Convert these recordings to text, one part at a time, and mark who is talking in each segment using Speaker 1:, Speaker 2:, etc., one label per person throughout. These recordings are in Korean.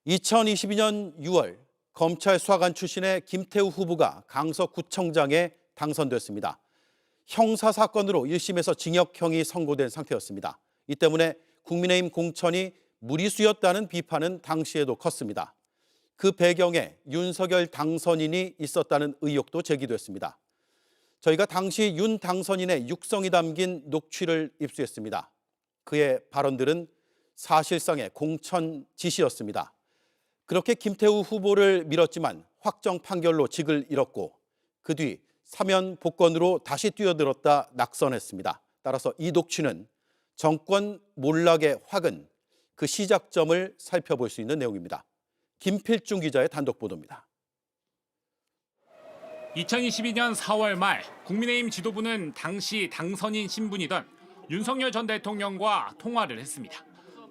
Speaker 1: 2022년 6월 검찰 수사관 출신의 김태우 후보가 강서구청장에 당선됐습니다. 형사사건으로 1심에서 징역형이 선고된 상태였습니다. 이 때문에 국민의힘 공천이 무리수였다는 비판은 당시에도 컸습니다. 그 배경에 윤석열 당선인이 있었다는 의혹도 제기됐습니다. 저희가 당시 윤 당선인의 육성이 담긴 녹취를 입수했습니다. 그의 발언들은 사실상의 공천 지시였습니다. 그렇게 김태우 후보를 밀었지만 확정 판결로 직을 잃었고 그 뒤 사면 복권으로 다시 뛰어들었다 낙선했습니다. 따라서 이 녹취는 정권 몰락의 화근, 그 시작점을 살펴볼 수 있는 내용입니다. 김필중 기자의 단독 보도입니다.
Speaker 2: 2022년 4월 말 국민의힘 지도부는 당시 당선인 신분이던 윤석열 전 대통령과 통화를 했습니다.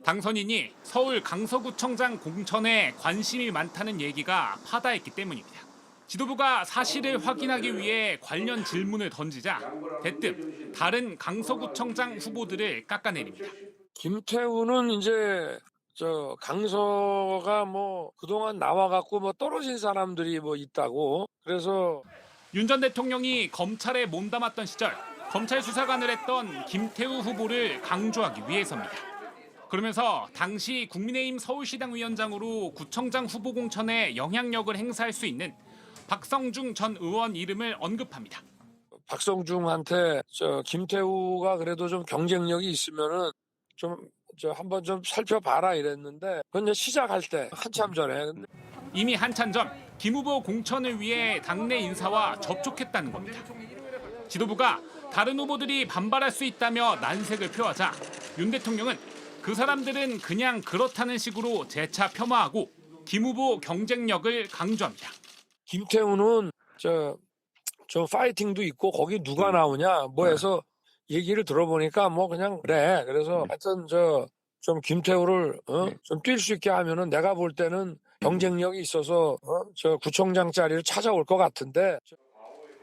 Speaker 2: 당선인이 서울 강서구청장 공천에 관심이 많다는 얘기가 파다했기 때문입니다. 지도부가 사실을 확인하기 위해 관련 질문을 던지자 대뜸 다른 강서구청장 후보들을 깎아내립니다.
Speaker 3: 김태우는 이제 강서가 그동안 나와갖고 떨어진 사람들이 있다고. 그래서
Speaker 2: 윤 전 대통령이 검찰에 몸담았던 시절 검찰 수사관을 했던 김태우 후보를 강조하기 위해서입니다. 그러면서 당시 국민의힘 서울시당 위원장으로 구청장 후보 공천에 영향력을 행사할 수 있는 박성중 전 의원 이름을 언급합니다.
Speaker 3: 박성중한테 김태우가 그래도 좀 경쟁력이 있으면은 한번 좀 살펴봐라 이랬는데 그건 이제 시작할 때 한참 전에.
Speaker 2: 이미 한참 전 김 후보 공천을 위해 당내 인사와 접촉했다는 겁니다. 지도부가 다른 후보들이 반발할 수 있다며 난색을 표하자 윤 대통령은 그 사람들은 그냥 그렇다는 식으로 재차 폄하하고 김 후보 경쟁력을 강조합니다.
Speaker 3: 김태우는 저 파이팅도 있고 거기 누가 나오냐 해서 얘기를 들어보니까 그냥 그래. 그래서 하여튼 좀 김태우를 좀 뛸 수 있게 하면은 내가 볼 때는 경쟁력이 있어서 저 구청장 자리를 찾아올 것 같은데.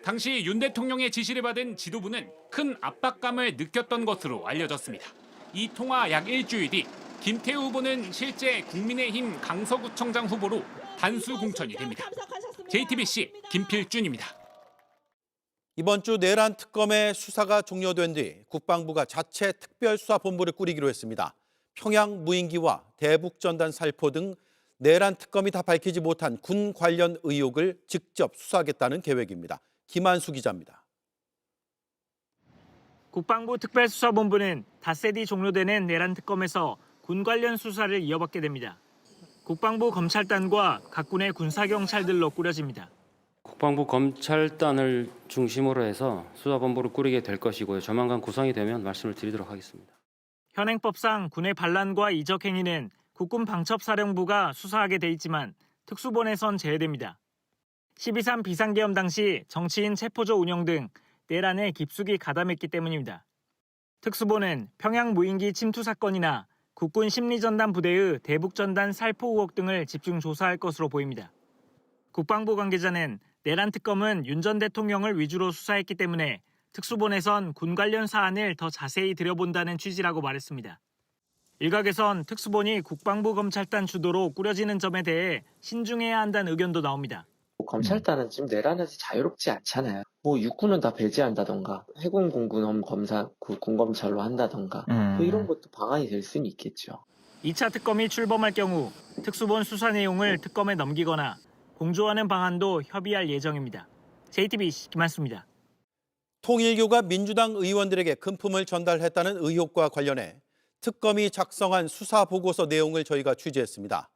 Speaker 2: 당시 윤 대통령의 지시를 받은 지도부는 큰 압박감을 느꼈던 것으로 알려졌습니다. 이 통화 약 일주일 뒤 김태우 후보는 실제 국민의힘 강서구청장 후보로 단수 공천이 됩니다. JTBC 김필준입니다.
Speaker 1: 이번 주 내란 특검의 수사가 종료된 뒤 국방부가 자체 특별수사본부를 꾸리기로 했습니다. 평양 무인기와 대북전단 살포 등 내란 특검이 다 밝히지 못한 군 관련 의혹을 직접 수사하겠다는 계획입니다. 김한수 기자입니다.
Speaker 4: 국방부 특별수사본부는 닷새 뒤 종료되는 내란 특검에서 군 관련 수사를 이어받게 됩니다. 국방부 검찰단과 각 군의 군사경찰들로 꾸려집니다.
Speaker 5: 국방부 검찰단을 중심으로 해서 수사본부를 꾸리게 될 것이고요. 조만간 구성이 되면 말씀을 드리도록 하겠습니다.
Speaker 4: 현행법상 군의 반란과 이적 행위는 국군 방첩사령부가 수사하게 돼 있지만 특수본에선 제외됩니다. 12.3 비상계엄 당시 정치인 체포조 운영 등 내란에 깊숙이 가담했기 때문입니다. 특수본은 평양 무인기 침투 사건이나 국군 심리전단 부대의 대북전단 살포 의혹 등을 집중 조사할 것으로 보입니다. 국방부 관계자는 내란 특검은 윤 전 대통령을 위주로 수사했기 때문에 특수본에선 군 관련 사안을 더 자세히 들여본다는 취지라고 말했습니다. 일각에선 특수본이 국방부 검찰단 주도로 꾸려지는 점에 대해 신중해야 한다는 의견도 나옵니다.
Speaker 6: 검찰단은 지금 내란에서 자유롭지 않잖아요. 육군은 다 배제한다던가 해군 공군 검사 군검찰로 한다던가 이런 것도 방안이 될 수는 있겠죠.
Speaker 4: 2차 특검이 출범할 경우 특수본 수사 내용을 특검에 넘기거나 공조하는 방안도 협의할 예정입니다. JTBC 김한수입니다.
Speaker 1: 통일교가 민주당 의원들에게 금품을 전달했다는 의혹과 관련해 특검이 작성한 수사보고서 내용을 저희가 취재했습니다.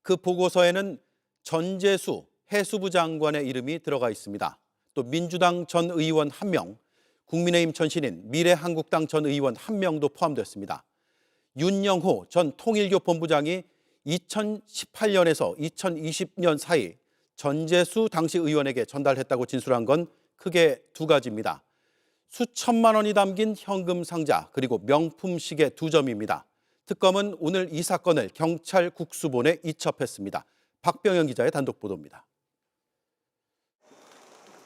Speaker 1: 그 보고서에는 전재수 해수부 장관의 이름이 들어가 있습니다. 또 민주당 전 의원 1명, 국민의힘 전신인 미래한국당 전 의원 1명도 포함됐습니다. 윤영호 전 통일교 본부장이 2018년에서 2020년 사이 전재수 당시 의원에게 전달했다고 진술한 건 크게 두 가지입니다. 수천만 원이 담긴 현금 상자 그리고 명품 시계 2점입니다. 특검은 오늘 이 사건을 경찰 국수본에 이첩했습니다. 박병현 기자의 단독 보도입니다.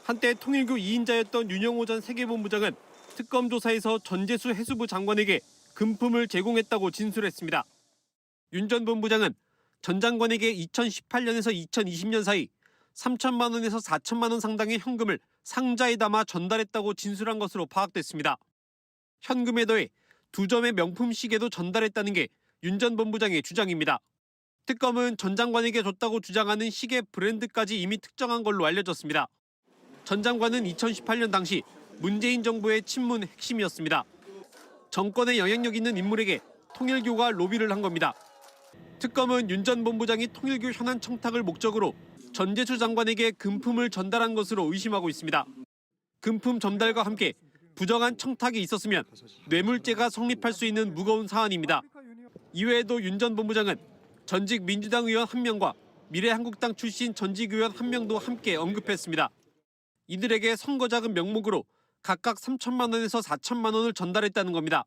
Speaker 7: 한때 통일교 2인자였던 윤영호 전 세계본부장은 특검 조사에서 전재수 해수부 장관에게 금품을 제공했다고 진술했습니다. 윤 전 본부장은 전 장관에게 2018년에서 2020년 사이 3천만 원에서 4천만 원 상당의 현금을 상자에 담아 전달했다고 진술한 것으로 파악됐습니다. 현금에 더해 2점의 명품 시계도 전달했다는 게 윤 전 본부장의 주장입니다. 특검은 전 장관에게 줬다고 주장하는 시계 브랜드까지 이미 특정한 걸로 알려졌습니다. 전 장관은 2018년 당시 문재인 정부의 친문 핵심이었습니다. 정권에 영향력 있는 인물에게 통일교가 로비를 한 겁니다. 특검은 윤 전 본부장이 통일교 현안 청탁을 목적으로 전재수 장관에게 금품을 전달한 것으로 의심하고 있습니다. 금품 전달과 함께 부정한 청탁이 있었으면 뇌물죄가 성립할 수 있는 무거운 사안입니다. 이외에도 윤 전 본부장은 전직 민주당 의원 1명과 미래한국당 출신 전직 의원 1명도 함께 언급했습니다. 이들에게 선거자금 명목으로 각각 3천만 원에서 4천만 원을 전달했다는 겁니다.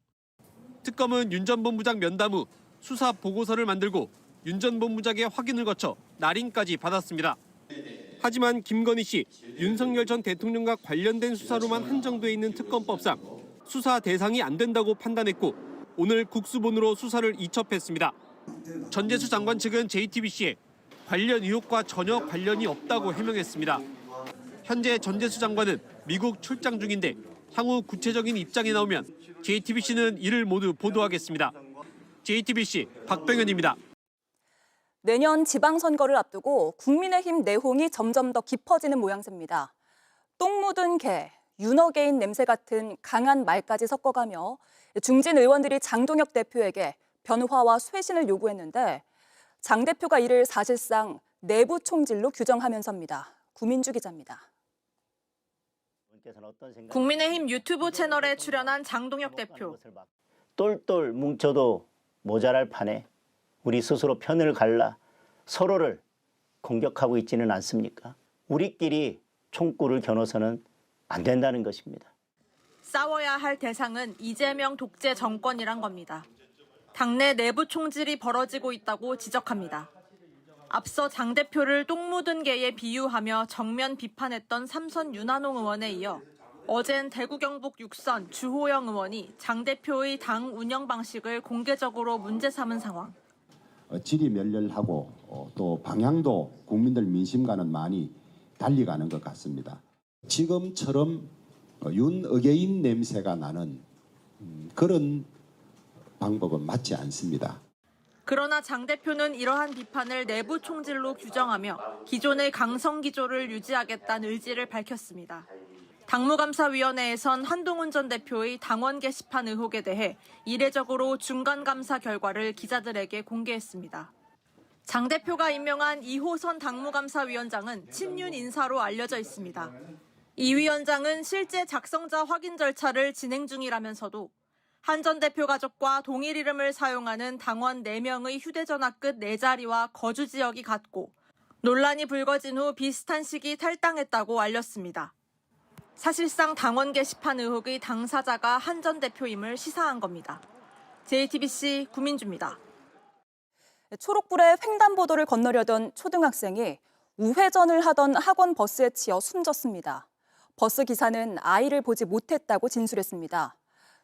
Speaker 7: 특검은 윤 전 본부장 면담 후 수사 보고서를 만들고 윤 전 본부장의 확인을 거쳐 날인까지 받았습니다. 하지만 김건희 씨, 윤석열 전 대통령과 관련된 수사로만 한정돼 있는 특검법상 수사 대상이 안 된다고 판단했고 오늘 국수본으로 수사를 이첩했습니다. 전재수 장관 측은 JTBC에 관련 의혹과 전혀 관련이 없다고 해명했습니다. 현재 전재수 장관은 미국 출장 중인데 향후 구체적인 입장이 나오면 JTBC는 이를 모두 보도하겠습니다. JTBC 박병현입니다.
Speaker 8: 내년 지방선거를 앞두고 국민의힘 내홍이 점점 더 깊어지는 모양새입니다. 똥 묻은 개, 윤어게인 냄새 같은 강한 말까지 섞어가며 중진 의원들이 장동혁 대표에게 변화와 쇄신을 요구했는데 장 대표가 이를 사실상 내부 총질로 규정하면서입니다. 구민주 기자입니다.
Speaker 9: 국민의힘 유튜브 채널에 출연한 장동혁 대표.
Speaker 10: 똘똘 뭉쳐도 모자랄 판에 우리 스스로 편을 갈라 서로를 공격하고 있지는 않습니까? 우리끼리 총구를 겨눠서는 안 된다는 것입니다.
Speaker 9: 싸워야 할 대상은 이재명 독재 정권이란 겁니다. 당내 내부 총질이 벌어지고 있다고 지적합니다. 앞서 장 대표를 똥 묻은 개에 비유하며 정면 비판했던 삼선 윤한홍 의원에 이어 어젠 대구 경북 6선 주호영 의원이 장 대표의 당 운영 방식을 공개적으로 문제 삼은 상황.
Speaker 11: 질이 멸렬하고 또 방향도 국민들 민심과는 많이 달리 가는 것 같습니다. 지금처럼 윤어게인 냄새가 나는 그런 방법은 맞지 않습니다.
Speaker 9: 그러나 장 대표는 이러한 비판을 내부 총질로 규정하며 기존의 강성 기조를 유지하겠다는 의지를 밝혔습니다. 당무감사위원회에선 한동훈 전 대표의 당원 게시판 의혹에 대해 이례적으로 중간감사 결과를 기자들에게 공개했습니다. 장 대표가 임명한 이호선 당무감사위원장은 친윤 인사로 알려져 있습니다. 이 위원장은 실제 작성자 확인 절차를 진행 중이라면서도 한 전 대표 가족과 동일 이름을 사용하는 당원 4명의 휴대전화 끝 4자리와 거주 지역이 같고 논란이 불거진 후 비슷한 시기 탈당했다고 알렸습니다. 사실상 당원 게시판 의혹의 당사자가 한 전 대표임을 시사한 겁니다. JTBC 구민주입니다.
Speaker 8: 초록불에 횡단보도를 건너려던 초등학생이 우회전을 하던 학원 버스에 치여 숨졌습니다. 버스 기사는 아이를 보지 못했다고 진술했습니다.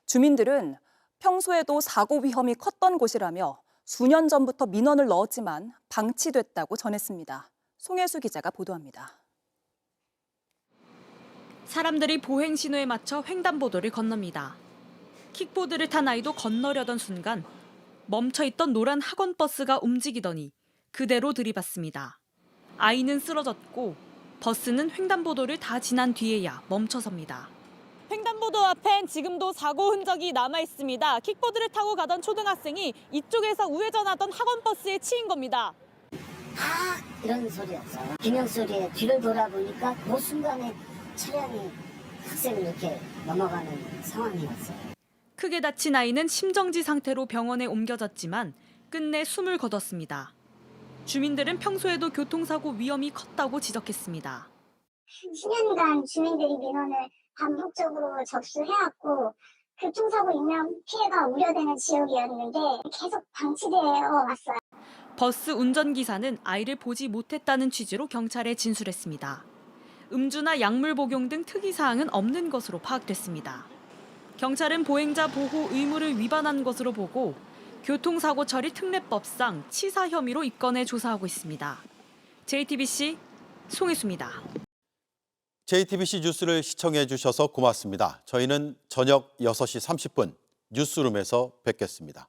Speaker 8: 주민들은 평소에도 사고 위험이 컸던 곳이라며 수년 전부터 민원을 넣었지만 방치됐다고 전했습니다. 송혜수 기자가 보도합니다.
Speaker 12: 사람들이 보행 신호에 맞춰 횡단보도를 건넙니다. 킥보드를 탄 아이도 건너려던 순간 멈춰있던 노란 학원 버스가 움직이더니 그대로 들이받습니다. 아이는 쓰러졌고 버스는 횡단보도를 다 지난 뒤에야 멈춰섭니다. 횡단보도 앞엔 지금도 사고 흔적이 남아있습니다. 킥보드를 타고 가던 초등학생이 이쪽에서 우회전하던 학원 버스에 치인 겁니다.
Speaker 13: 이런 소리였어요. 비명 소리에 뒤를 돌아보니까 그 순간에 차량이 학생을 이렇게 넘어가는 상황이었어요.
Speaker 12: 크게 다친 아이는 심정지 상태로 병원에 옮겨졌지만 끝내 숨을 거뒀습니다. 주민들은 평소에도 교통사고 위험이 컸다고 지적했습니다.
Speaker 13: 수년간 주민들이 민원을 반복적으로 접수해왔고 교통사고 인명 피해가 우려되는 지역이었는데 계속 방치되어 왔어요.
Speaker 12: 버스 운전기사는 아이를 보지 못했다는 취지로 경찰에 진술했습니다. 음주나 약물 복용 등 특이사항은 없는 것으로 파악됐습니다. 경찰은 보행자 보호 의무를 위반한 것으로 보고 교통사고 처리 특례법상 치사 혐의로 입건해 조사하고 있습니다. JTBC 송혜수입니다.
Speaker 1: JTBC 뉴스를 시청해 주셔서 고맙습니다. 저희는 저녁 6시 30분 뉴스룸에서 뵙겠습니다.